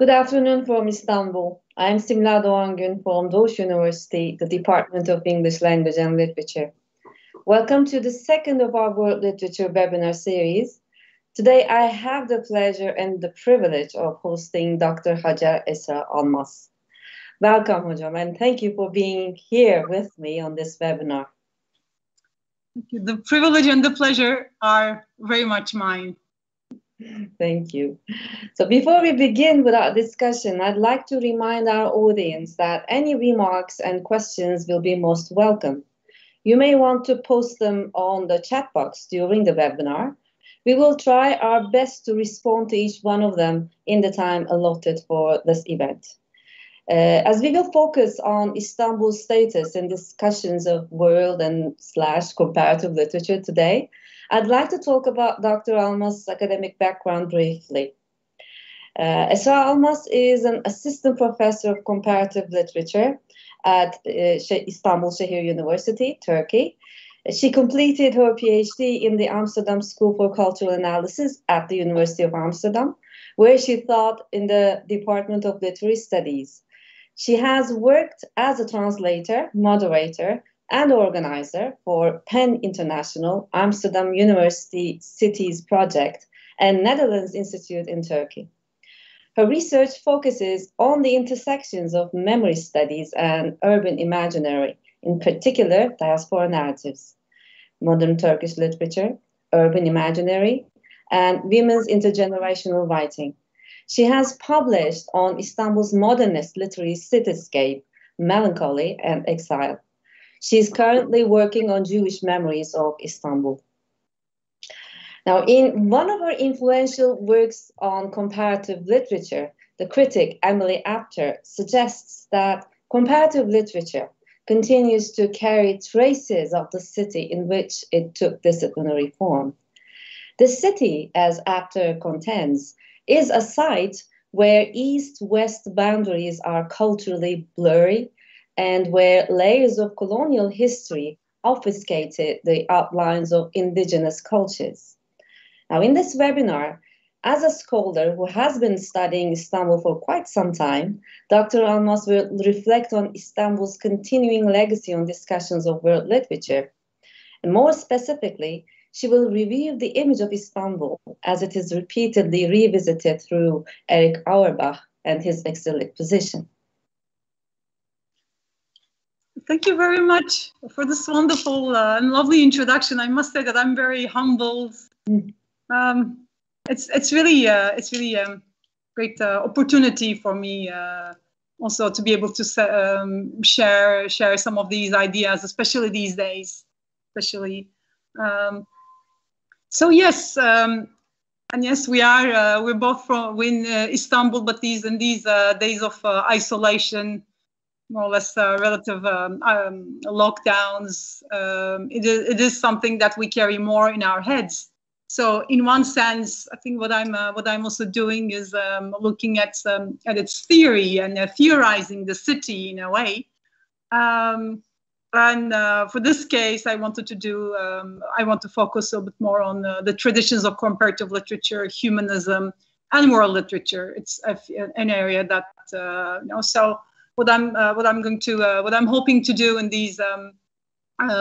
Good afternoon from Istanbul. I'm Simla DOİngün from DOŞ University, the Department of English Language and Literature. Welcome to the second of our World Literature webinar series. Today I have the pleasure and the privilege of hosting Dr. Hacer Esra ALMAS. Welcome, Hocam, and thank you for being here with me on this webinar. Thank you. The privilege and the pleasure are very much mine. Thank you. So before we begin with our discussion, I'd like to remind our audience that any remarks and questions will be most welcome. You may want to post them on the chat box during the webinar. We will try our best to respond to each one of them in the time allotted for this event. As we will focus on Istanbul's status in discussions of world and / comparative literature today, I'd like to talk about Dr. ALMAS' academic background briefly. Esra ALMAS is an assistant professor of comparative literature at Istanbul Şehir University, Turkey. She completed her PhD in the Amsterdam School for Cultural Analysis at the University of Amsterdam, where she taught in the Department of Literary Studies. She has worked as a translator, moderator, and organizer for PEN International, Amsterdam University Cities Project, and Netherlands Institute in Turkey. Her research focuses on the intersections of memory studies and urban imaginary, in particular diaspora narratives, modern Turkish literature, urban imaginary, and women's intergenerational writing. She has published on Istanbul's modernist literary cityscape, melancholy and exile. She is currently working on Jewish memories of Istanbul. Now, in one of her influential works on comparative literature, the critic Emily Apter suggests that comparative literature continues to carry traces of the city in which it took disciplinary form. The city, as Apter contends, is a site where east-west boundaries are culturally blurry, and where layers of colonial history obfuscated the outlines of indigenous cultures. Now, in this webinar, as a scholar who has been studying Istanbul for quite some time, Dr. ALMAS will reflect on Istanbul's continuing legacy on discussions of world literature. And more specifically, she will review the image of Istanbul as it is repeatedly revisited through Erich Auerbach and his exilic position. Thank you very much for this wonderful and lovely introduction. I must say that I'm very humbled. It's really a great opportunity for me also to be able to share some of these ideas, especially these days. So yes, and yes, we're both in Istanbul, but these days of isolation, more or less relative lockdowns, it is something that we carry more in our heads. So in one sense, I think what I'm also doing is looking at its theory and theorizing the city in a way. And for this case, I want to focus a bit more on the traditions of comparative literature, humanism, and world literature. It's an area that So what I'm hoping to do in these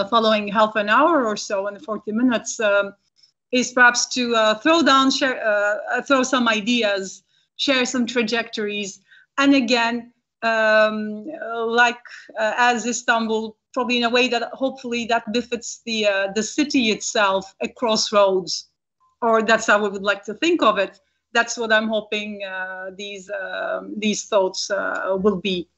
following half an hour or so, in 40 minutes, is perhaps to throw some ideas, share some trajectories, and again, as Istanbul, probably in a way that hopefully that befits the city itself, a crossroads, or that's how we would like to think of it. That's what I'm hoping these thoughts will be.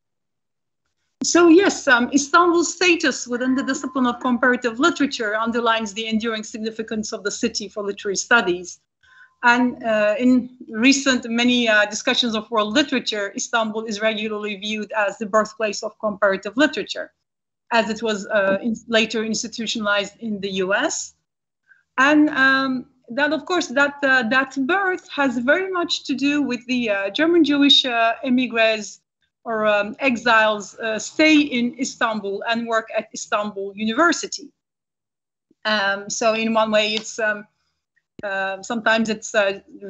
So yes, Istanbul's status within the discipline of comparative literature underlines the enduring significance of the city for literary studies. And in recent many discussions of world literature, Istanbul is regularly viewed as the birthplace of comparative literature, as it was later institutionalized in the US. And that, of course, that birth has very much to do with the German Jewish emigres or exiles stay in Istanbul and work at Istanbul University. So in one way, it's Sometimes it's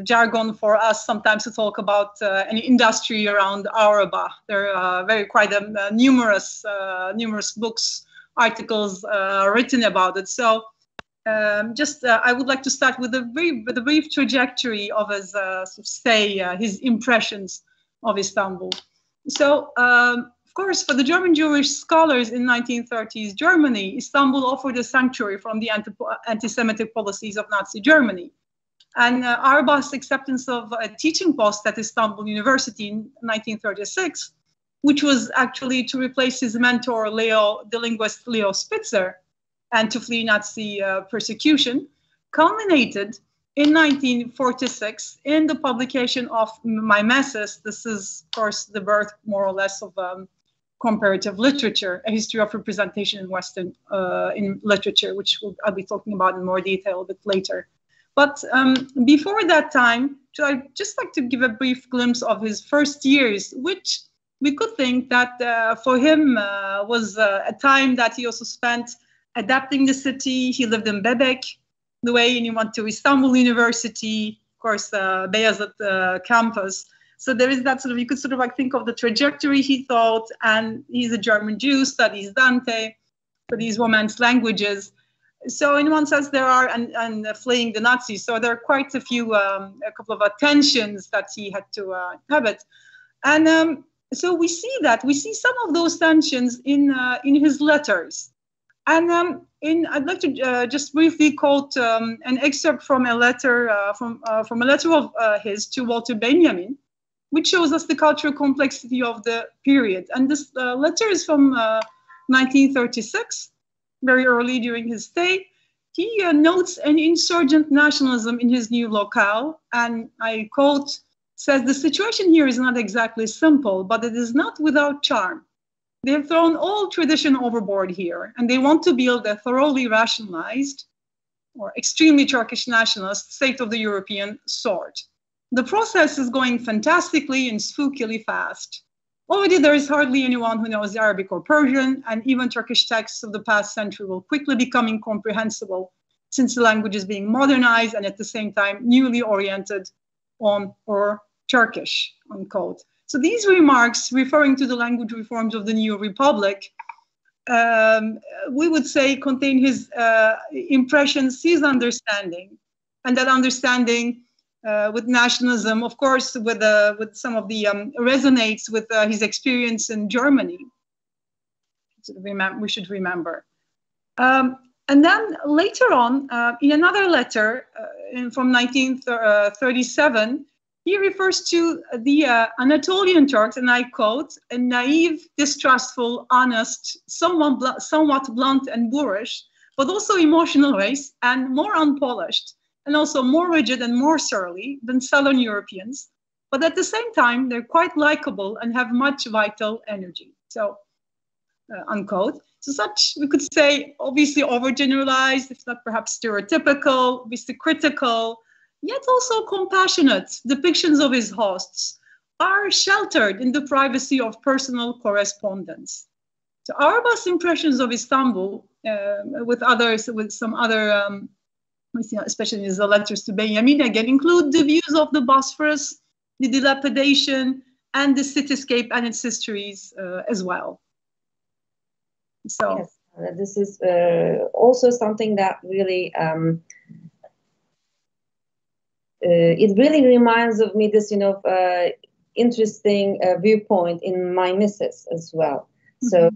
jargon for us, sometimes to talk about an industry around Auerbach. There are quite numerous books, articles written about it. So I would like to start with a brief trajectory of his his impressions of Istanbul. So, of course, for the German Jewish scholars in 1930s Germany, Istanbul offered a sanctuary from the anti-Semitic policies of Nazi Germany. And Auerbach's acceptance of a teaching post at Istanbul University in 1936, which was actually to replace his mentor, the linguist Leo Spitzer, and to flee Nazi persecution, culminated in 1946 in the publication of Mimesis. This is, of course, the birth, more or less, of comparative literature, a history of representation in Western in literature, which I'll be talking about in more detail a bit later. But before that time, I'd just like to give a brief glimpse of his first years, which we could think that for him was a time that he also spent adapting the city. He lived in Bebek, the way, and he went to Istanbul University, of course, Beyazıt campus. So there is that you could think of the trajectory he thought, and he's a German Jew, studies Dante, studies Romance languages. So in one sense there are, and fleeing the Nazis, so there are quite a few, a couple of tensions that he had to have. And so we see some of those tensions in his letters. And I'd like to just briefly quote an excerpt from a letter from a letter of his to Walter Benjamin, which shows us the cultural complexity of the period. And this letter is from 1936, very early during his stay. He notes an insurgent nationalism in his new locale, and I quote, says, "The situation here is not exactly simple, but it is not without charm. They have thrown all tradition overboard here, and they want to build a thoroughly rationalized or extremely Turkish nationalist state of the European sort. The process is going fantastically and spookily fast. Already there is hardly anyone who knows Arabic or Persian, and even Turkish texts of the past century will quickly become incomprehensible since the language is being modernized and at the same time newly oriented on or Turkish," unquote. So these remarks, referring to the language reforms of the new republic, we would say contain his impressions, his understanding, and that understanding with nationalism, of course, with some of the resonates with his experience in Germany. We should remember. And then later on, in another letter from 1937, he refers to the Anatolian Turks, and I quote, "a naive, distrustful, honest, somewhat blunt and boorish, but also emotional race, and more unpolished, and also more rigid and more surly than Southern Europeans. But at the same time, they're quite likable and have much vital energy." So, unquote. So such, we could say, obviously overgeneralized, if not perhaps stereotypical, obviously critical, yet also compassionate depictions of his hosts are sheltered in the privacy of personal correspondence. So Auerbach's impressions of Istanbul, with some other, especially in his letters to Benjamin, again, include the views of the Bosphorus, the dilapidation, and the cityscape and its histories as well. So yes, this is also something that really it really reminds of me this, interesting viewpoint in Mimesis as well. So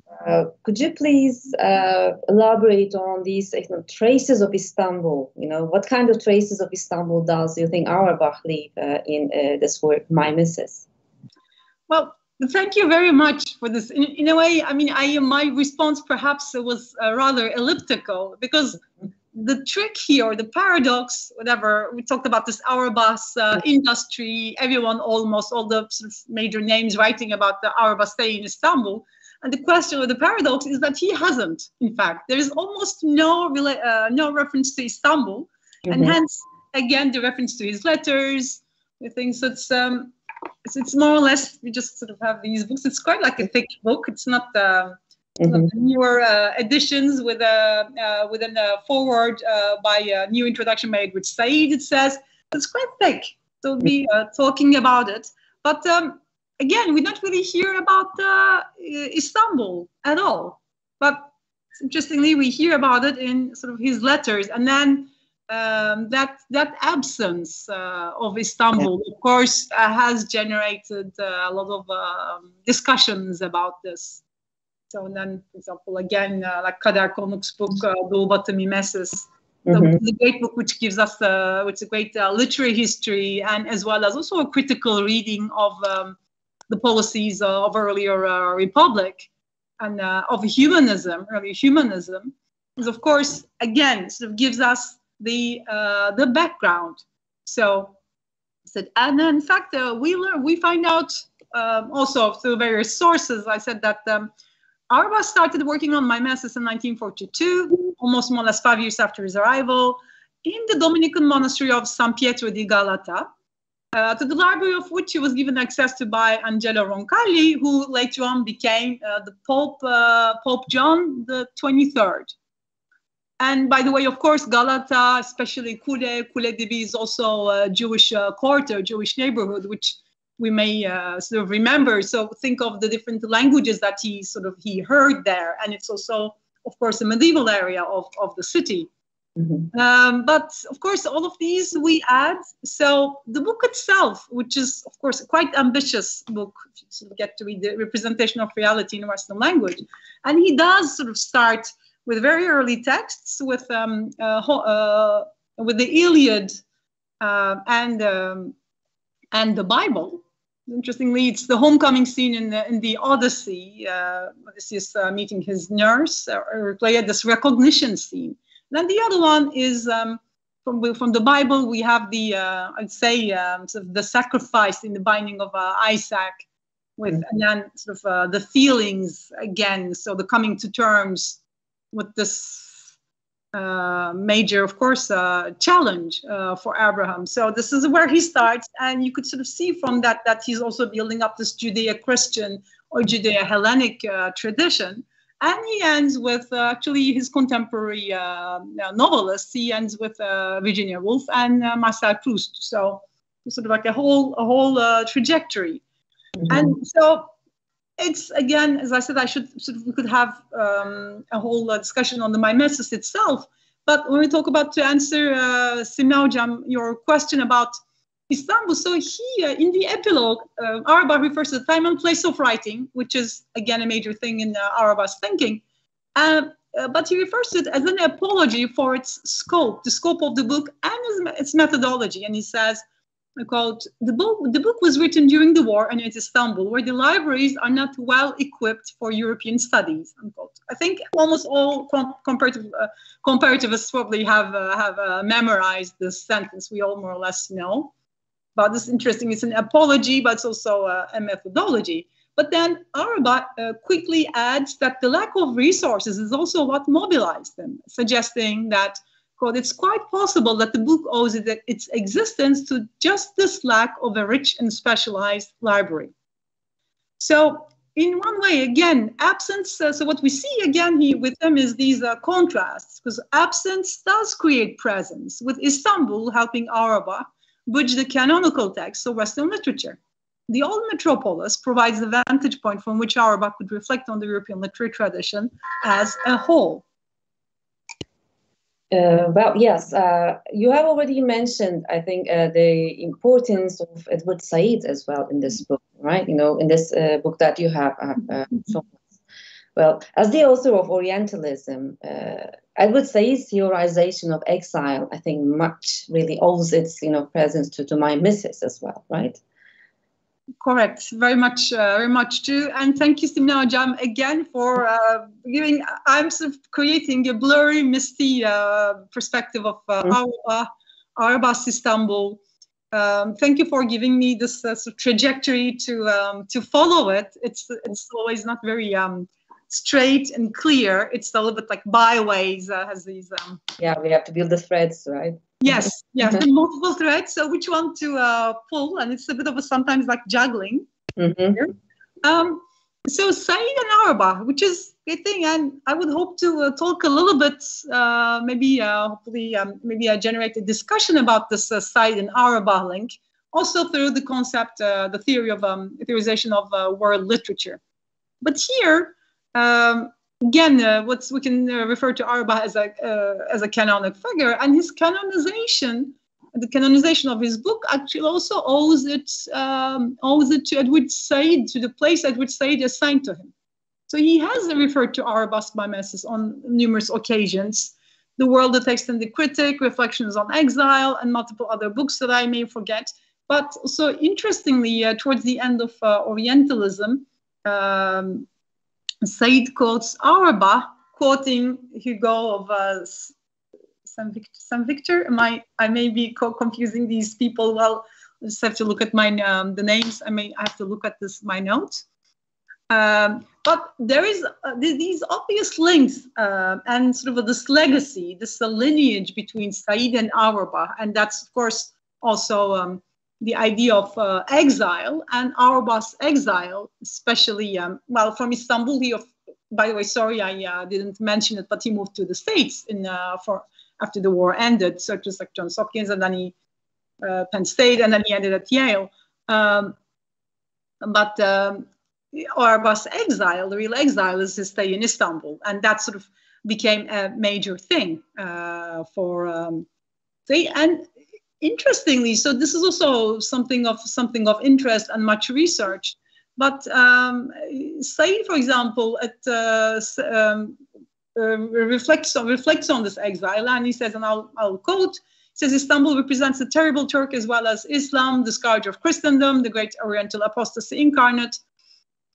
could you please elaborate on these traces of Istanbul? What kind of traces of Istanbul does you think Auerbach leave in this work, Mimesis? Well, thank you very much for this. In a way, my response perhaps was rather elliptical, because the trick here, or the paradox, whatever, we talked about this Auerbach's industry, everyone, almost all the sort of major names writing about the Auerbach stay in Istanbul. And the question, or the paradox, is that he hasn't, in fact. There is almost no reference to Istanbul, and hence, again, the reference to his letters, the things. So it's more or less, we just sort of have these books. It's quite like a thick book. It's not newer editions with a forward by a new introduction made with Said. It says it's quite thick. So we'll be talking about it. But again, we don't really hear about Istanbul at all. But interestingly, we hear about it in sort of his letters, and then that absence of Istanbul, of course, has generated a lot of discussions about this. So then, for example, again, like Kader Konuk's book, Doğu Batı Mimesis, so it's a great book which gives us it's a great literary history, and as well as also a critical reading of the policies of earlier republic and of humanism, early humanism. Is of course again sort of gives us the background. So, and in fact, we find out also through various sources. I said that Auerbach started working on Mimesis in 1942, almost more or less 5 years after his arrival, in the Dominican monastery of San Pietro di Galata, to the library of which he was given access to by Angelo Roncalli, who later on became the Pope John the 23rd. And by the way, of course, Galata, especially Kule Dibi, is also a Jewish quarter, Jewish neighborhood, which we may sort of remember. So think of the different languages that he heard there. And it's also, of course, a medieval area of the city. But of course, all of these we add. So the book itself, which is, of course, a quite ambitious book, if you sort of get to read the representation of reality in Western language. And he does sort of start with very early texts, with the Iliad and the Bible. Interestingly, it's the homecoming scene in the Odyssey. Odysseus meeting his nurse, or this recognition scene. Then the other one is from the Bible. We have the I'd say sort of the sacrifice in the binding of Isaac, with and then sort of the feelings again. So the coming to terms with this major, of course, challenge for Abraham. So this is where he starts, and you could sort of see from that he's also building up this Judeo-Christian or Judeo-Hellenic tradition. And he ends with actually his contemporary novelists. He ends with Virginia Woolf and Marcel Proust. So it's sort of like a whole trajectory. And so it's, again, as I said, we could have a whole discussion on the mimesis itself. But when we talk about, to answer Simla Hocam, your question about Istanbul, so here in the epilogue, Auerbach refers to the time and place of writing, which is, again, a major thing in Auerbach's thinking. But he refers to it as an apology for its scope, the scope of the book and its methodology. And he says, I quote, the book was written during the war and in Istanbul, where the libraries are not well equipped for European studies, unquote. I think almost all comparativists probably have memorized this sentence. We all more or less know. But this is interesting. It's an apology, but it's also a methodology. But then Auerbach quickly adds that the lack of resources is also what mobilized them, suggesting that, quote, it's quite possible that the book owes its existence to just this lack of a rich and specialized library. So in one way, again, absence, so what we see again here with them is these contrasts, because absence does create presence, with Istanbul helping Auerbach bridge the canonical text of Western literature. The old metropolis provides the vantage point from which Auerbach could reflect on the European literary tradition as a whole. Well, yes, you have already mentioned, I think, the importance of Edward Said as well in this book, right? You know, in this book that you have shown us. Well, as the author of Orientalism, Edward Said's theorization of exile, I think, much really owes its, presence to mimesis as well, right? Correct, very much true. And thank you, Simla Hocam, again for giving. I'm sort of creating a blurry, misty perspective of Auerbach's Istanbul. Thank you for giving me this sort of trajectory to follow it. It's always not very straight and clear. It's a little bit like byways, has these. Yeah, we have to build the threads, right? Yes, the multiple threads. So which one to pull? And it's a bit of sometimes like juggling. So Said and Auerbach, which is great thing. And I would hope to talk a little bit, hopefully, generate a discussion about this Said and Auerbach link, also through the concept, the theory of theorization of world literature. But here, again, we can refer to Auerbach as a canonic figure, and his canonization, the canonization of his book, actually also owes it to Edward Said, to the place Edward Said assigned to him. So he has referred to Auerbach's mimesis on numerous occasions. The World, the Text and the Critic, Reflections on Exile, and multiple other books that I may forget. But so interestingly, towards the end of Orientalism, Said quotes Auerbach, quoting Hugo of Saint Victor. I may be confusing these people. Well, I just have to look at my the names. I have to look at my notes. But there is these obvious links and sort of this legacy, this lineage between Said and Auerbach, and that's of course also the idea of exile and Auerbach's exile, especially from Istanbul. By the way, sorry I didn't mention it, but he moved to the States after the war ended. So just like Johns Hopkins, and then he Penn State, and then he ended at Yale. Auerbach's exile, the real exile, is his stay in Istanbul, and that sort of became a major thing and interestingly, so this is also something of interest and much research. But Said, for example, reflects on this exile, and he says, and I'll quote. He says, Istanbul represents the terrible Turk as well as Islam, the scourge of Christendom, the great Oriental apostasy incarnate.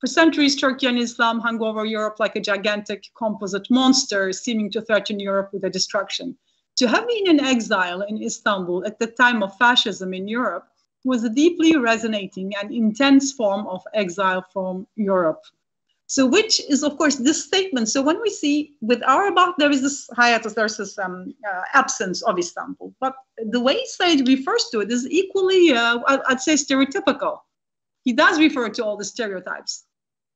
For centuries, Turkey and Islam hung over Europe like a gigantic composite monster, seeming to threaten Europe with their destruction. To have been in exile in Istanbul at the time of fascism in Europe was a deeply resonating and intense form of exile from Europe. So which is, of course, this statement. So when we see with Auerbach, there is this hiatus, there's this absence of Istanbul. But the way Said refers to it is equally, I'd say, stereotypical. He does refer to all the stereotypes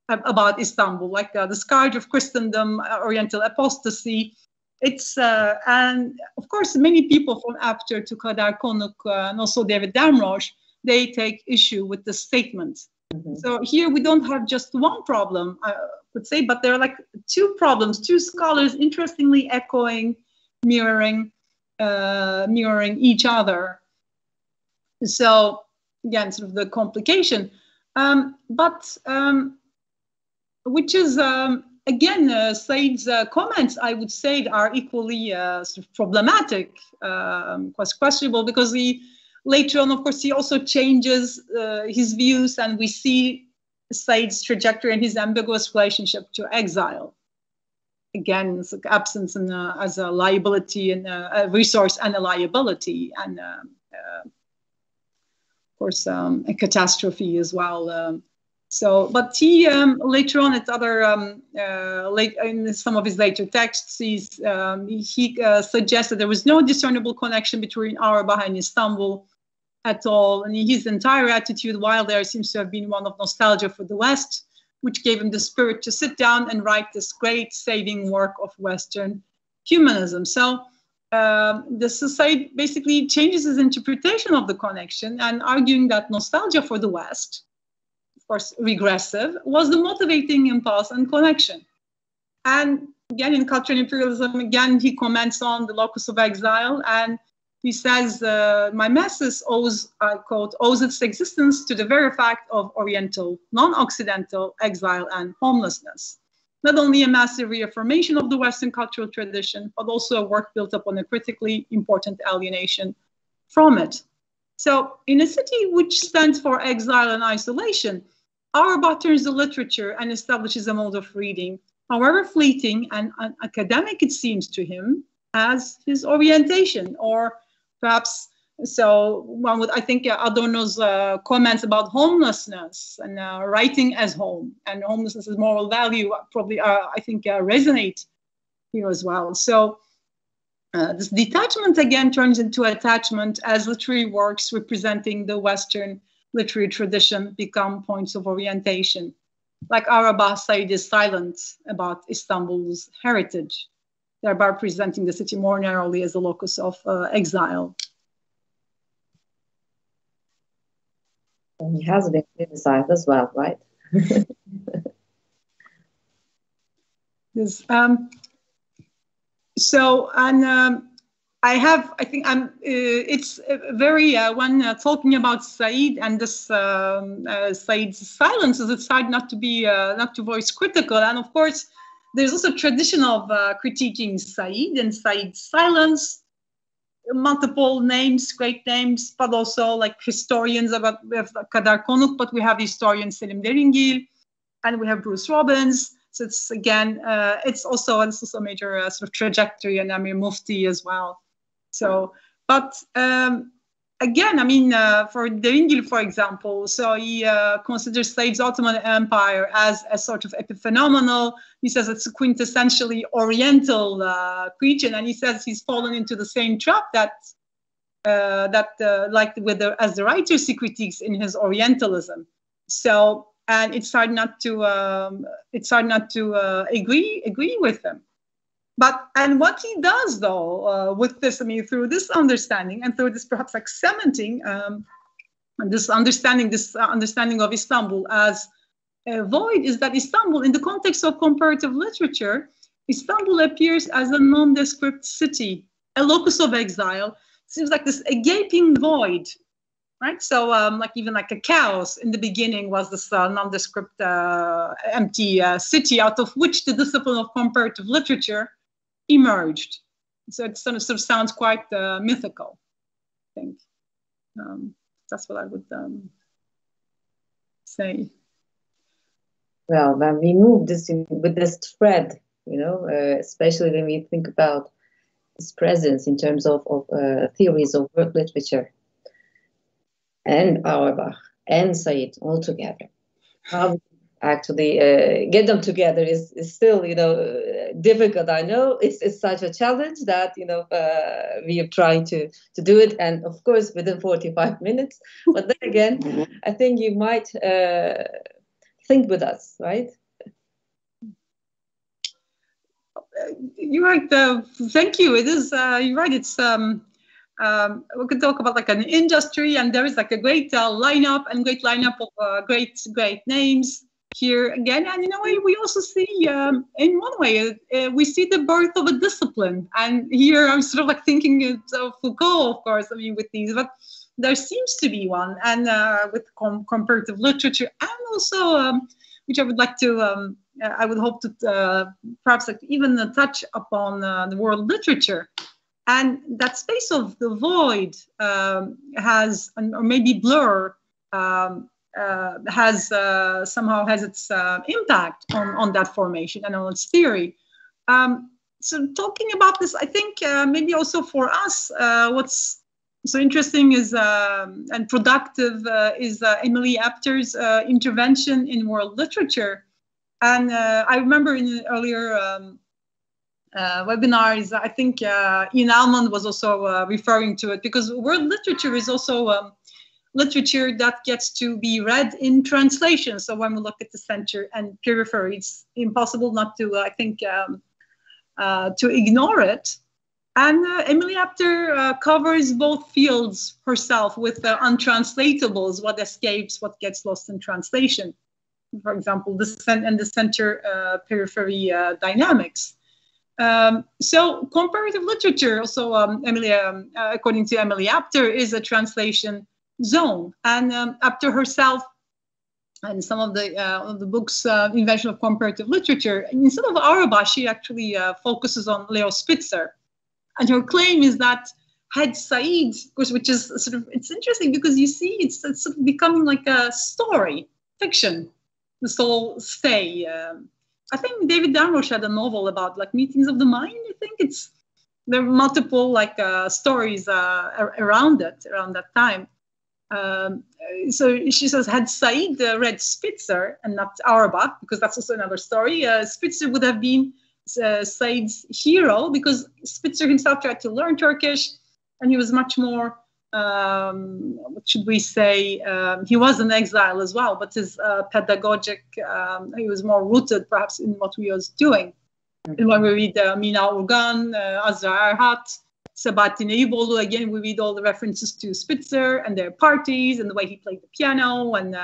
about Istanbul, like the scourge of Christendom, Oriental apostasy. It's and of course many people from Apter to Kader Konuk and also David Damrosch, they take issue with the statement. Mm-hmm. So here we don't have just one problem, I would say, but there are like two problems, two scholars interestingly echoing, mirroring each other. So again, sort of the complication, which is again, Said's comments, I would say, are equally sort of problematic, quite questionable, because he later on, of course, he also changes his views, and we see Said's trajectory and his ambiguous relationship to exile. Again, it's like absence and as a liability and a resource and a liability, and of course, a catastrophe as well. But he later on at other in some of his later texts, he suggests that there was no discernible connection between Auerbach and Istanbul at all, and his entire attitude while there seems to have been one of nostalgia for the West, which gave him the spirit to sit down and write this great saving work of Western humanism. So the society basically changes his interpretation of the connection, and arguing that nostalgia for the West, of course regressive, was the motivating impulse and connection. And again, in Culture and Imperialism, again, he comments on the locus of exile, and he says, mimesis owes, I quote, owes its existence to the very fact of Oriental, non-Occidental exile and homelessness. Not only a massive reaffirmation of the Western cultural tradition, but also a work built upon a critically important alienation from it. So in a city which stands for exile and isolation, Auerbach turns to literature and establishes a mode of reading, however fleeting and academic it seems to him, as his orientation, or perhaps, so one would, I think, Adorno's comments about homelessness and writing as home and homelessness as moral value probably, I think, resonate here as well. So this detachment again turns into attachment as literary works representing the Western literary tradition become points of orientation. like Auerbach Said is silent about Istanbul's heritage, thereby presenting the city more narrowly as a locus of exile. And he has been criticized as well, right? Yes. So, and I think it's very, when talking about Said and this Said's silences, it's hard not to voice critical. And of course, there's also a tradition of critiquing Said and Said's silence, multiple names, great names, but also like historians about, we have Kadar Konuk, but we have historian Selim Deringil, and we have Bruce Robbins. So it's again, it's also a major sort of trajectory, and Amir Mufti as well. So, but again, I mean, for Deringil, for example, so he considers Said's Ottoman Empire as a sort of epiphenomenal. He says it's a quintessentially Oriental creature, and he says he's fallen into the same trap that like with as the writer he critiques in his Orientalism. So, and it's hard not to agree with him. But, and what he does though, with this, I mean, through this understanding and through this perhaps like cementing, this understanding of Istanbul as a void, is that Istanbul, in the context of comparative literature, Istanbul appears as a nondescript city, a locus of exile. Seems like this a gaping void, right? So like even like a chaos in the beginning was this nondescript empty city out of which the discipline of comparative literature emerged. So it sort of sounds quite mythical, I think. That's what I would say. Well, when we move this with this thread, you know, especially when we think about its presence in terms of theories of world literature and Auerbach and Said all together, how we actually get them together is still, you know, difficult. I know it's such a challenge that, you know, we are trying to do it, and of course within 45 minutes. But then again, I think you might think with us, right? You're right. Thank you. It is. You're right. It's. We could talk about like an industry, and there is like a great lineup of great names here again. And in a way, we also see, in one way, we see the birth of a discipline. And here I'm sort of like thinking of Foucault, of course. I mean, with these, but there seems to be one, and with comparative literature, and also which I would like to. I would hope to perhaps like even touch upon the world literature, and that space of the void has, or maybe blur, has somehow has its impact on that formation and on its theory. So talking about this, I think maybe also for us, what's so interesting is and productive is Emily Apter's intervention in world literature. And I remember in earlier webinars, I think Ian Almond was also referring to it, because world literature is also literature that gets to be read in translation. So when we look at the center and periphery, it's impossible not to, I think, to ignore it. And Emily Apter covers both fields herself with untranslatables, what escapes, what gets lost in translation. For example, the center periphery dynamics. So comparative literature also, according to Emily Apter, is a translation zone. And Apter herself, and some of the books, Invention of Comparative Literature, instead of Auerbach, she actually focuses on Leo Spitzer. And her claim is that had Said, of course, which is sort of, it's interesting because you see it's sort of becoming like a story, fiction, this whole stay. I think David Damrosch had a novel about like meetings of the mind. I think there are multiple like stories around that time. So she says, had Said read Spitzer and not Auerbach, because that's also another story, Spitzer would have been Said's hero, because Spitzer himself tried to learn Turkish, and he was much more what should we say? He was in exile as well, but his pedagogic, he was more rooted perhaps in what we was doing. And when we read Mina Urgan, Azra Erhat, Sabahattin Eyüboğlu, again, we read all the references to Spitzer and their parties and the way he played the piano, and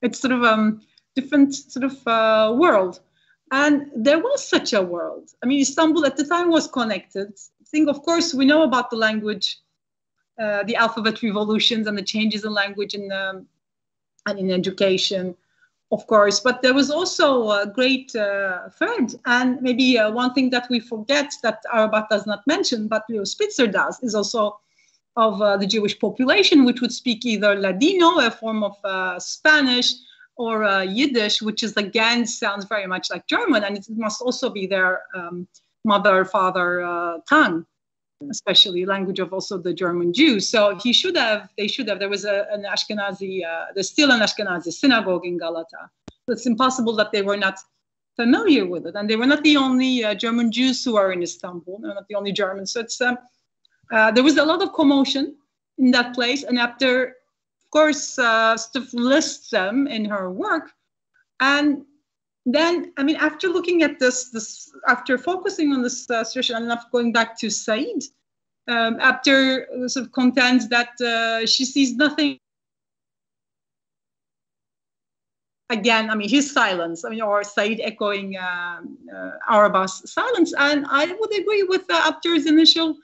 it's sort of different sort of world. And there was such a world. I mean, Istanbul at the time was connected. I think, of course, we know about the language, the alphabet revolutions and the changes in language and in education, of course. But there was also a great thread. And maybe one thing that we forget that Auerbach does not mention, but Leo Spitzer does, is also of the Jewish population, which would speak either Ladino, a form of Spanish, or Yiddish, which is again sounds very much like German, and it must also be their mother, father tongue, especially language of also the German Jews. So they should have. There was an Ashkenazi, there's still an Ashkenazi synagogue in Galata. So it's impossible that they were not familiar with it, and they were not the only German Jews who are in Istanbul. They're not the only Germans. So it's there was a lot of commotion in that place, and after. Of course, sort of lists them in her work. And then, I mean, after looking at this after focusing on this situation, and not going back to Said, after sort of contends that she sees nothing. Again, I mean, his silence, I mean, or Said echoing Auerbach's silence. And I would agree with Abder's initial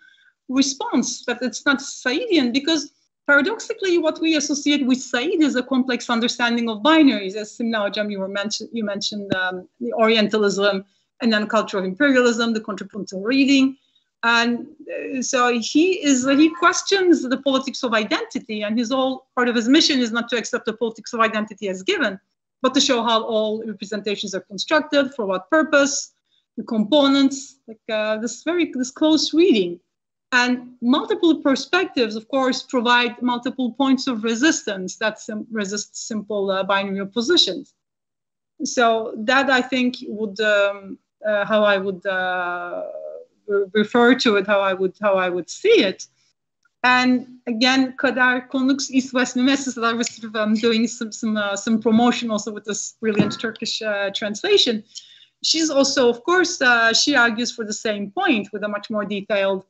response that it's not Saidian, because paradoxically, what we associate with Said is a complex understanding of binaries. As Simla Hocam, you mentioned the Orientalism and then culture of imperialism, the contrapuntal reading. And so he questions the politics of identity, and his whole part of his mission is not to accept the politics of identity as given, but to show how all representations are constructed, for what purpose, the components, like this close reading. And multiple perspectives, of course, provide multiple points of resistance that resist simple binary oppositions. So that, I think, would how I would refer to it, how I would see it. And again, Kader Konuk's East-West Nemesis, that I was sort of doing some promotion also with this brilliant Turkish translation. She's also, of course, she argues for the same point with a much more detailed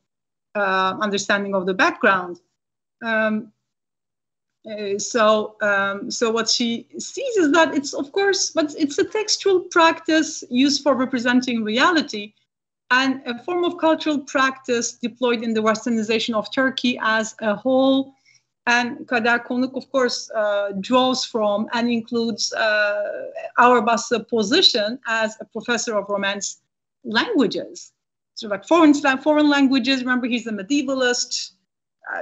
understanding of the background. So what she sees is that it's, of course, but it's a textual practice used for representing reality, and a form of cultural practice deployed in the westernization of Turkey as a whole. And Kader Konuk, of course, draws from and includes Auerbach's position as a professor of Romance languages. So like foreign languages. Remember, he's a medievalist.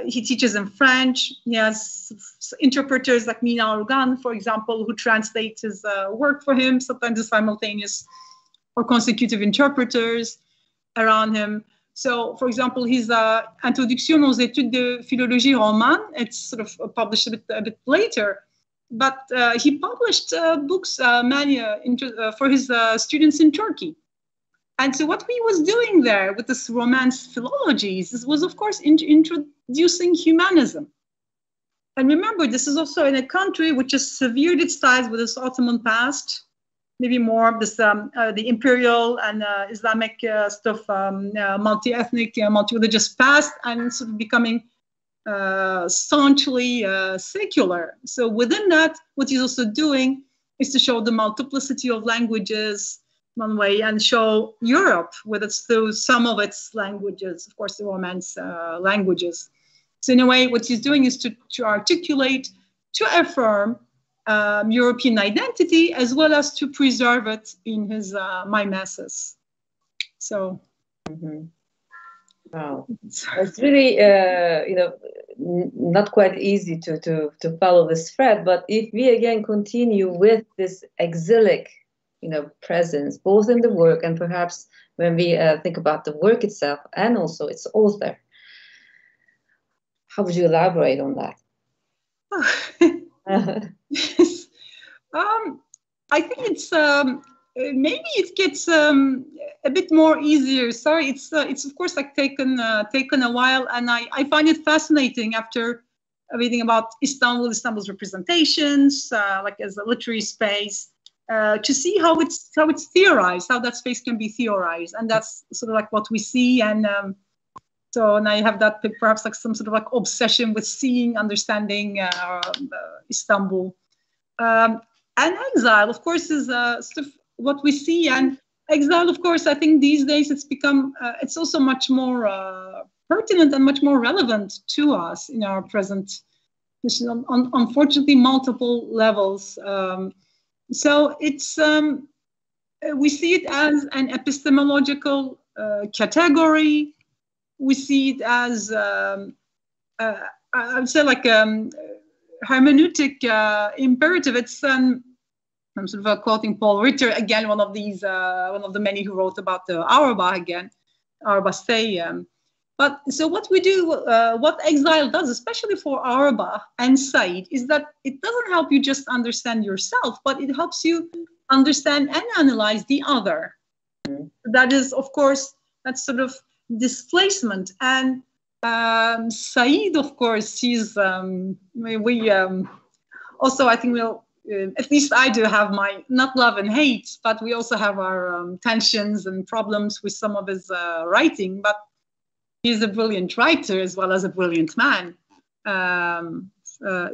He teaches in French. He has interpreters like Mina Urgan, for example, who translate his work for him, sometimes as simultaneous or consecutive interpreters around him. So, for example, his Introduction aux études de philologie romane, it's sort of published a bit later, but he published books for his students in Turkey. And so what he was doing there with this Romance philologies was, of course, introducing humanism. And remember, this is also in a country which has severed its ties with its Ottoman past, maybe more of this, the imperial and Islamic stuff, multi-ethnic, multi-religious past, and sort of becoming staunchly secular. So within that, what he's also doing is to show the multiplicity of languages, one way, and show Europe with its through some of its languages, of course, the Romance languages. So in a way, what he's doing is to articulate, to affirm European identity, as well as to preserve it in his mimesis. So, wow, it's really not quite easy to follow this thread. But if we again continue with this exilic presence, both in the work and perhaps when we think about the work itself and also its author. How would you elaborate on that? Yes. I think it's maybe it gets a bit more easier. Sorry, it's of course like taken a while, and I find it fascinating after reading about Istanbul's representations, like as a literary space, to see how it's theorized, how that space can be theorized, and that's sort of like what we see. And so now you have that perhaps like some sort of like obsession with seeing, understanding Istanbul. And exile, of course, is sort of what we see. And exile, of course, I think these days it's become, it's also much more pertinent and much more relevant to us in our present, on unfortunately multiple levels. So it's, we see it as an epistemological category. We see it as, I would say like hermeneutic imperative. It's, I'm sort of quoting Paul Ritter again, one of the many who wrote about the Auerbach again, Auerbach say. But so what we do, what exile does, especially for Auerbach and Said, is that it doesn't help you just understand yourself, but it helps you understand and analyze the other. That is, of course, that's sort of displacement. And Said, of course, he's, also, I think we'll, at least I do have my, not love and hate, but we also have our tensions and problems with some of his writing. But he's a brilliant writer as well as a brilliant man,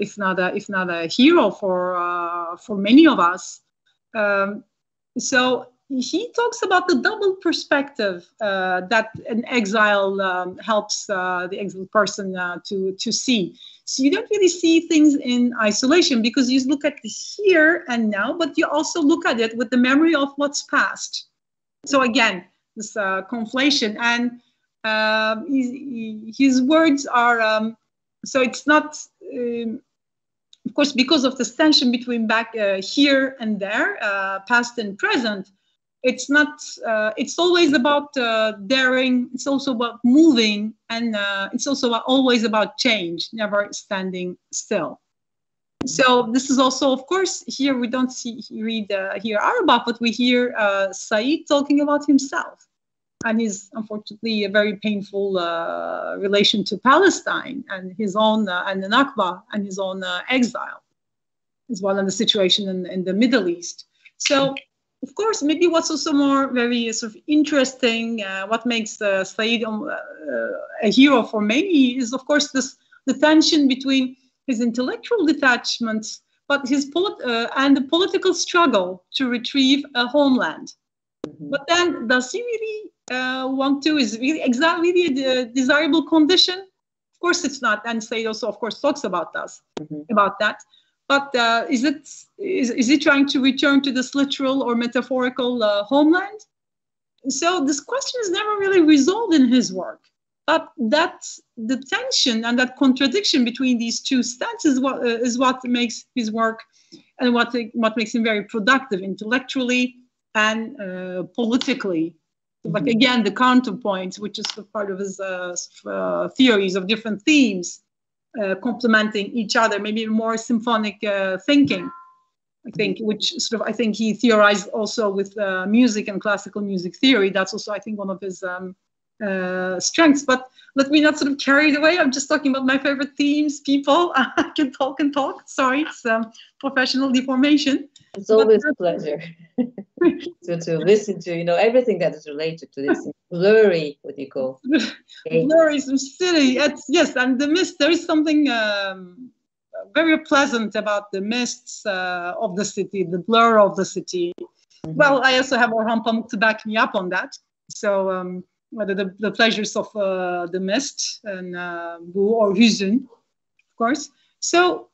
if not a hero for many of us. So he talks about the double perspective that an exile helps the exiled person to see. So you don't really see things in isolation because you look at the here and now, but you also look at it with the memory of what's past. So again, this conflation. And his words are, so it's not, of course, because of this tension between back here and there, past and present, it's not, it's always about daring, it's also about moving, and it's also always about change, never standing still. So this is also, of course, here we don't hear Auerbach, but we hear Said talking about himself and his, unfortunately, a very painful relation to Palestine and his own, and the Nakba and his own exile, as well as the situation in the Middle East. So, of course, maybe what's also more very sort of interesting, what makes Said a hero for many is, of course, the tension between his intellectual detachments, but his and the political struggle to retrieve a homeland. But then, does he really want to? Is really exile really a desirable condition? Of course, it's not. And Said also, of course, talks about about that. But is he trying to return to this literal or metaphorical homeland? So this question is never really resolved in his work. But the tension and that contradiction between these two stances is what makes his work and what makes him very productive intellectually and politically. Like again, the counterpoints, which is part of his theories of different themes. Complementing each other, maybe more symphonic thinking, I think, which sort of, I think he theorized also with music and classical music theory. That's also, I think, one of his strengths. But let me not sort of carry it away. I'm just talking about my favorite themes, people. I can talk and talk. Sorry, it's professional deformation. It's always a pleasure to listen to, everything that is related to this blurry, what you call. Blurry city, yes, and the mist, there is something very pleasant about the mists of the city, the blur of the city. Well, I also have Orhan Pamuk to back me up on that. So whether the pleasures of the mist and bu or hüzün, of course. So,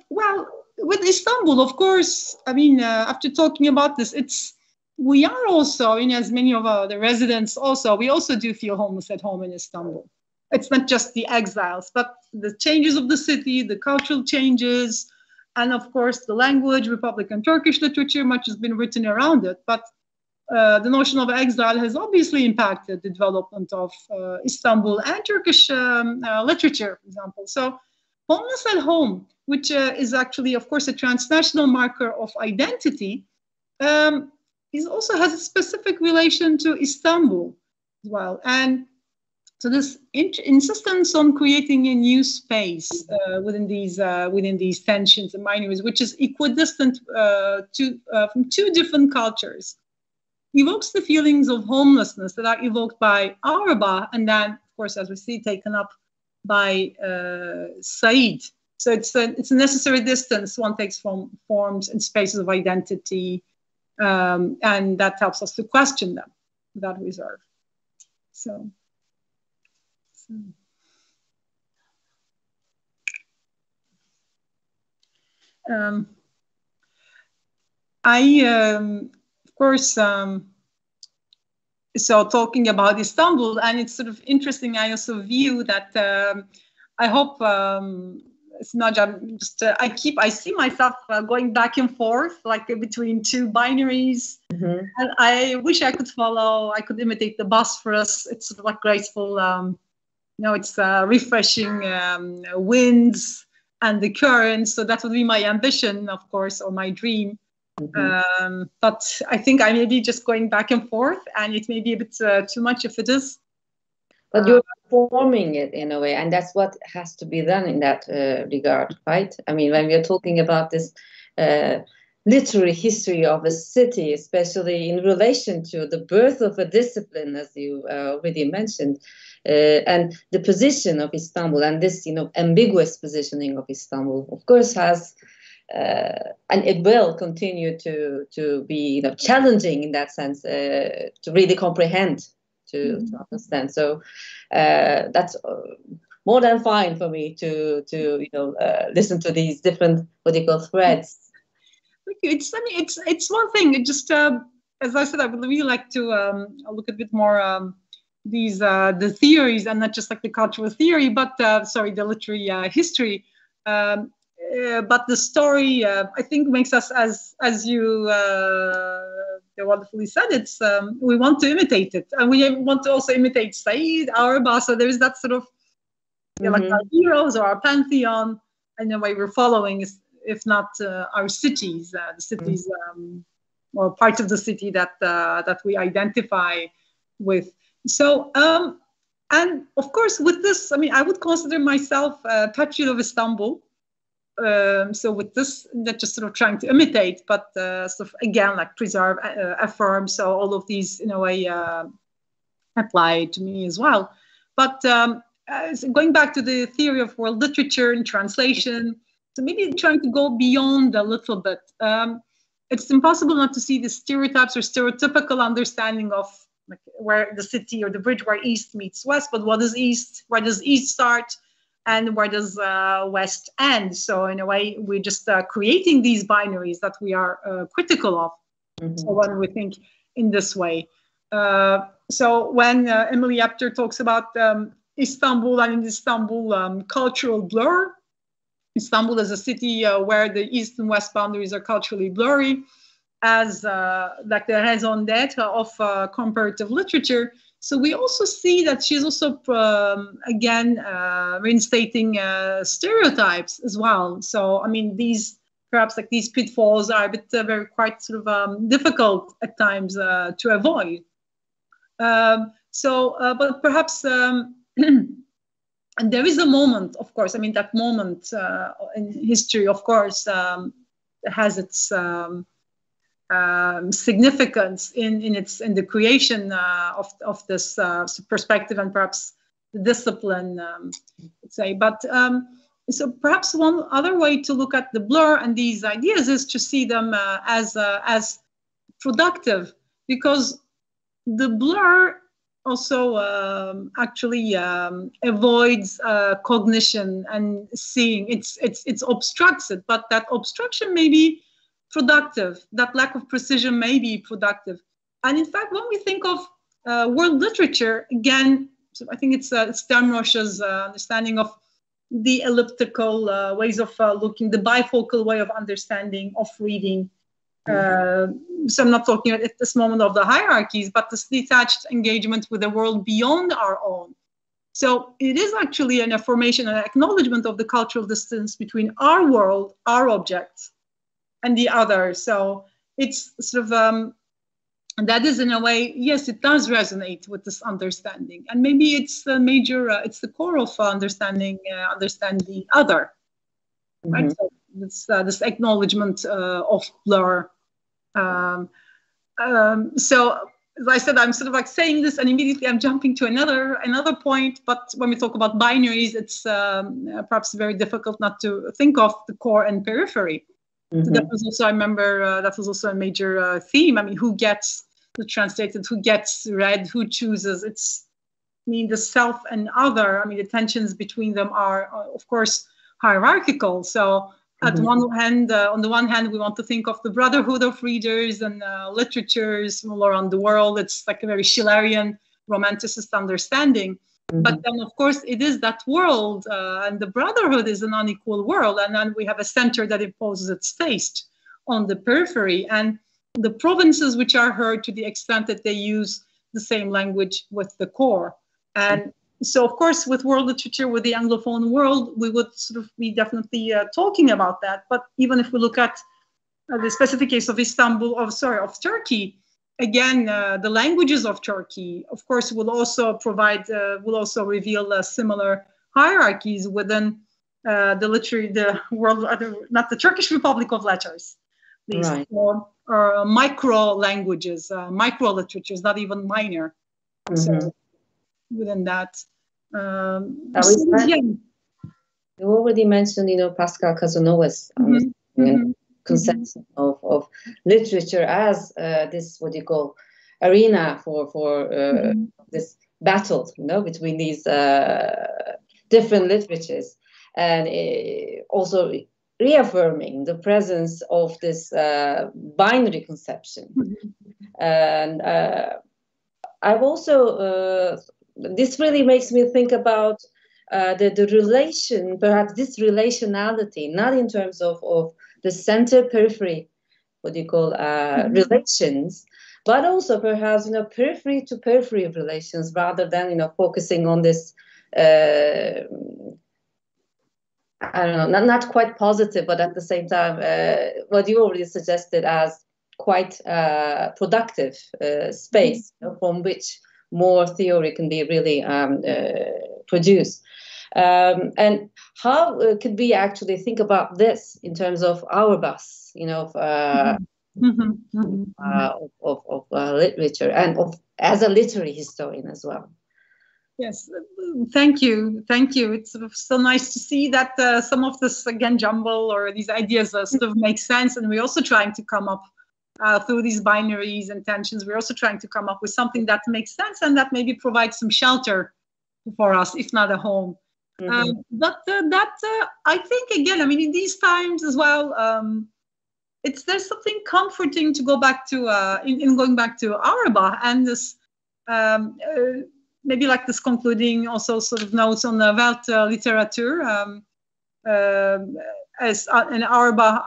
well, with Istanbul, of course, I mean, after talking about this, we are also, as many of the residents also, we also do feel homeless at home in Istanbul. It's not just the exiles, but the changes of the city, the cultural changes, and of course, the language, Republican Turkish literature, much has been written around it. But the notion of exile has obviously impacted the development of Istanbul and Turkish literature, for example. So homeless at home, which is actually, of course, a transnational marker of identity, it also has a specific relation to Istanbul as well. And so this insistence on creating a new space within these tensions and binaries, which is equidistant from two different cultures, evokes the feelings of homelessness that are evoked by Auerbach, and then, of course, as we see, taken up by Said. So it's a necessary distance one takes from forms and spaces of identity, and that helps us to question them without reserve. So. Of course, so talking about Istanbul, and it's sort of interesting. I also view that I hope it's not just I see myself going back and forth like between two binaries, and I wish I could imitate the Bosphorus. It's sort of like graceful. It's refreshing winds and the currents. So that would be my ambition, of course, or my dream. But I think I may be just going back and forth, and it may be a bit too much if it is. But you're forming it in a way, and that's what has to be done in that regard, right? I mean, when we are talking about this literary history of a city, especially in relation to the birth of a discipline, as you already mentioned, and the position of Istanbul, and this, ambiguous positioning of Istanbul, of course, has, and it will continue to be, challenging in that sense, to really comprehend, to understand. So that's more than fine for me to listen to these different political threads. It's one thing. It just, as I said, I would really like to look a bit more these the theories, and not just like the cultural theory, but the literary history. But the story, I think, makes us, as you wonderfully said, it's we want to imitate it, and we want to also imitate Said, Auerbach. So there is that sort of like our heroes or our pantheon, and the way we're following is, if not our cities, the cities or parts of the city that we identify with. So, and of course, with this, I mean, I would consider myself a patriot of Istanbul. So with this, not just sort of trying to imitate, but sort of again, like preserve, affirm. So all of these, in a way, apply to me as well. But so going back to the theory of world literature and translation, so maybe trying to go beyond a little bit. It's impossible not to see the stereotypes or stereotypical understanding of like where the city or the bridge where East meets West, but what is East? Where does East start? And where does West end? So in a way, we're just creating these binaries that we are critical of. So when we think in this way. So when Emily Apter talks about Istanbul and in Istanbul cultural blur, Istanbul is a city where the East and West boundaries are culturally blurry, as like the raison d'être of comparative literature. So we also see that she's also, again, reinstating stereotypes as well. So, I mean, perhaps like these pitfalls are a bit quite sort of difficult at times to avoid. But perhaps, and there is a moment, of course, I mean, that moment in history, of course, has its significance in the creation of this perspective and perhaps the discipline, let's say. But so perhaps one other way to look at the blur and these ideas is to see them as productive, because the blur also actually avoids cognition and seeing. It obstructs it, but that obstruction may be productive. That lack of precision may be productive. And in fact, when we think of world literature, again, so I think it's Damrosch's understanding of the elliptical ways of looking, the bifocal way of understanding, of reading. So I'm not talking at this moment of the hierarchies, but this detached engagement with the world beyond our own. So it is actually an affirmation, an acknowledgement of the cultural distance between our world, our objects, and the other. So it's sort of And that is, in a way, yes, it does resonate with this understanding, and maybe it's the major, it's the core of understanding the other, right? So this acknowledgement of blur. So as I said, I'm sort of like saying this, and immediately I'm jumping to another point. But when we talk about binaries, it's perhaps very difficult not to think of the core and periphery. Mm-hmm. That was also, I remember, that was also a major theme. I mean, who gets the translated, who gets read, who chooses? It's, I mean, the self and other. I mean, the tensions between them are, of course, hierarchical. So at one hand, on the one hand, we want to think of the brotherhood of readers and literatures all around the world. It's like a very Schillerian, romanticist understanding. But then, of course, it is that world, and the brotherhood is an unequal world. And then we have a center that imposes its taste on the periphery. And the provinces which are heard to the extent that they use the same language with the core. And so, of course, with world literature, with the Anglophone world, we would sort of be definitely talking about that. But even if we look at the specific case of Istanbul, of Turkey, again, the languages of Turkey, of course, will also provide, will also reveal similar hierarchies within the world, not the Turkish Republic of Letters, these right. or micro languages, micro literatures, not even minor. So within that. You already mentioned, Pascal Casanova's conception of literature as this, what you call, arena for this battle, between these different literatures, and also reaffirming the presence of this binary conception. And I've also this really makes me think about the relation, perhaps this relationality, not in terms of the center periphery, what you call relations, but also perhaps periphery to periphery of relations, rather than focusing on this I don't know, not quite positive, but at the same time what you already suggested as quite productive space from which more theory can be really produced. And how could we actually think about this in terms of Auerbach, of literature, and as a literary historian as well? Yes, thank you. It's sort of so nice to see that some of this, again, jumble or these ideas sort of make sense, and we're also trying to come up through these binaries and tensions. We're also trying to come up with something that makes sense and that maybe provides some shelter for us, if not a home. But I think, again, I mean, in these times as well, there's something comforting to go back to in going back to Auerbach, and this maybe like this concluding also sort of notes on the Welt Literatur as an Auerbach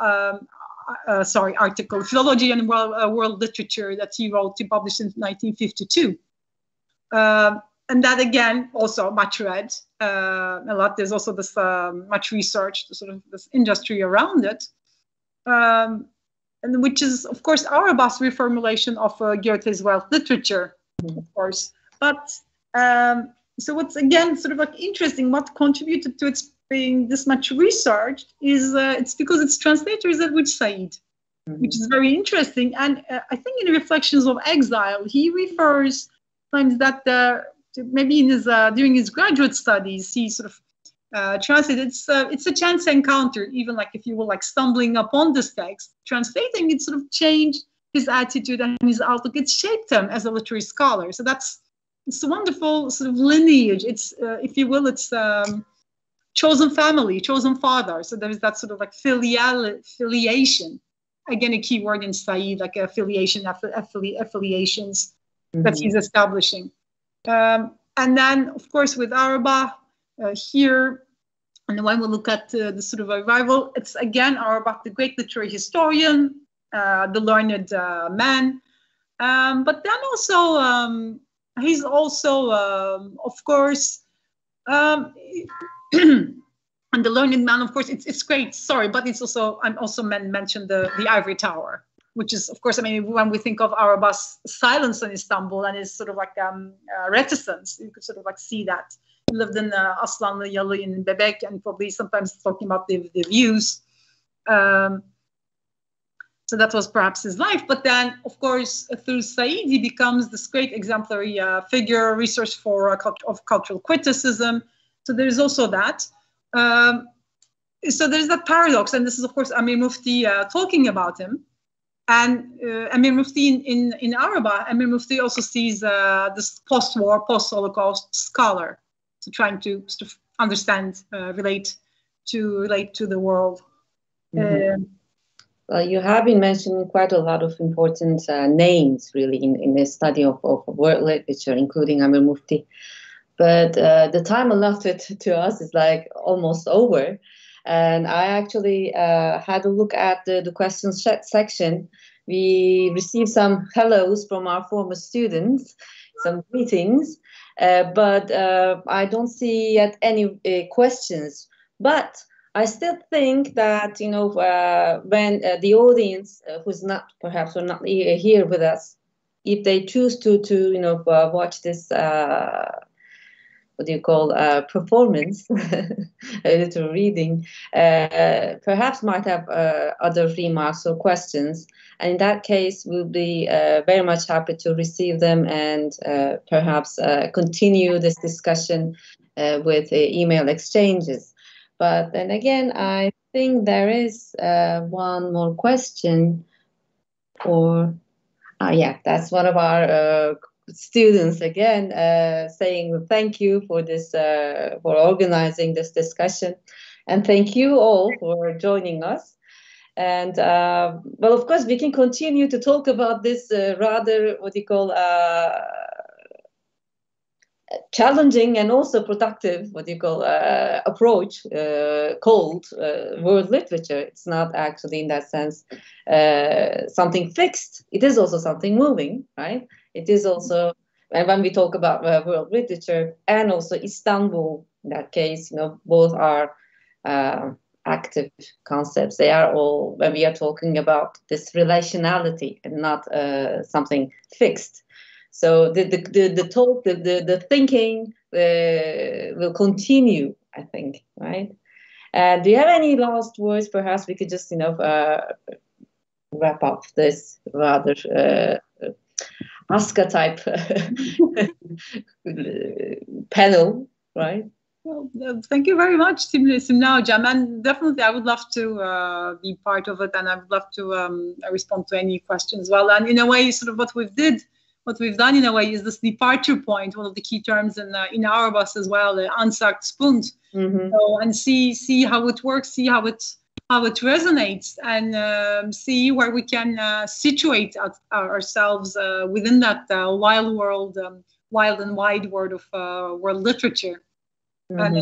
article, Philology and World Literature, that he wrote, he published in 1952. And that, again, also much read, a lot. There's also this much research, sort of this industry around it, and which is, of course, Auerbach's reformulation of Goethe's Welt Literature, of course. But so what's, again, sort of like interesting, what contributed to its being this much researched is it's because its translator is Edward Said, which is very interesting. And I think in Reflections of Exile, he refers times that maybe in his during his graduate studies, he sort of translated. It's a chance encounter, even like if you were like stumbling upon this text, translating it sort of changed his attitude and his outlook. It shaped him as a literary scholar. So it's a wonderful sort of lineage. It's if you will, it's chosen family, chosen father. So there is that sort of like filiation. Again, a key word in Said, like affiliation, affiliations that he's establishing. And then, of course, with Auerbach here, and when we look at the sort of revival, it's again Auerbach, the great literary historian, the learned man. But then also, he's also, of course, and the learned man, of course, it's great. Sorry, but it's also, I'm also mentioned the Ivory Tower. which is, of course, I mean, when we think of Auerbach's silence in Istanbul and his sort of like reticence, you could sort of like see that. He lived in Aslanlı Yalı in Bebek, and probably sometimes talking about the views. So that was perhaps his life. But then, of course, through Said, he becomes this great exemplary figure, research of cultural criticism. So there's also that. So there's that paradox. And this is, of course, Amir Mufti talking about him. And Amir Mufti in Auerbach, Amir Mufti also sees this post-war, post-Holocaust scholar. So trying to sort of understand, relate to the world. Mm-hmm. Well, you have been mentioning quite a lot of important names, really, in the study of world literature, including Amir Mufti. But the time allotted to us is like almost over. And I actually had a look at the questions section. We received some hellos from our former students, some greetings, but I don't see yet any questions. But I still think that, you know, when the audience who's not perhaps or not here with us, if they choose to you know, watch this, what do you call, performance, a little reading, perhaps might have other remarks or questions. And in that case, we'll be very much happy to receive them and perhaps continue this discussion with email exchanges. But then again, I think there is one more question. Or, yeah, that's one of our students again saying thank you for this, for organizing this discussion. And thank you all for joining us. And, well, of course, we can continue to talk about this rather, what you call, challenging and also productive, what you call, approach called world literature. It's not actually in that sense something fixed. It is also something moving, right? It is also, and when we talk about world literature and also Istanbul, in that case, you know, both are active concepts. They are all, when we are talking about this relationality and not something fixed. So the talk, the thinking will continue, I think, right? Do you have any last words? Perhaps we could just, you know, wrap up this rather ASCA type panel, right? Well, thank you very much, Simla Hocam. And definitely, I would love to be part of it, and I would love to respond to any questions as well. And in a way, sort of what we've done in a way is this departure point, one of the key terms in Auerbach as well, the Ansagspunkt. Mm-hmm. So, and see how it works, see how it resonates, and see where we can situate ourselves within that wild world, wild and wide world of world literature. Mm-hmm.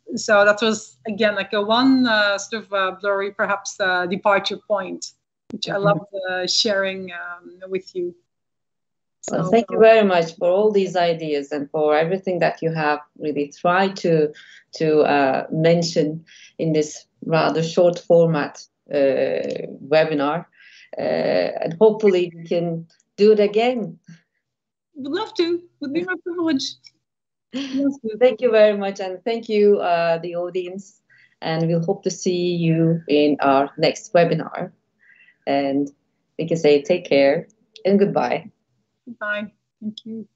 And so that was again like a one sort of blurry, perhaps departure point, which I loved sharing with you. So thank you very much for all these ideas and for everything that you have really tried to mention in this rather short format webinar. And hopefully we can do it again. Would love to. Would be my privilege. Thank you very much, and thank you, the audience. And we'll hope to see you in our next webinar. And we can say take care and goodbye. Bye. Thank you.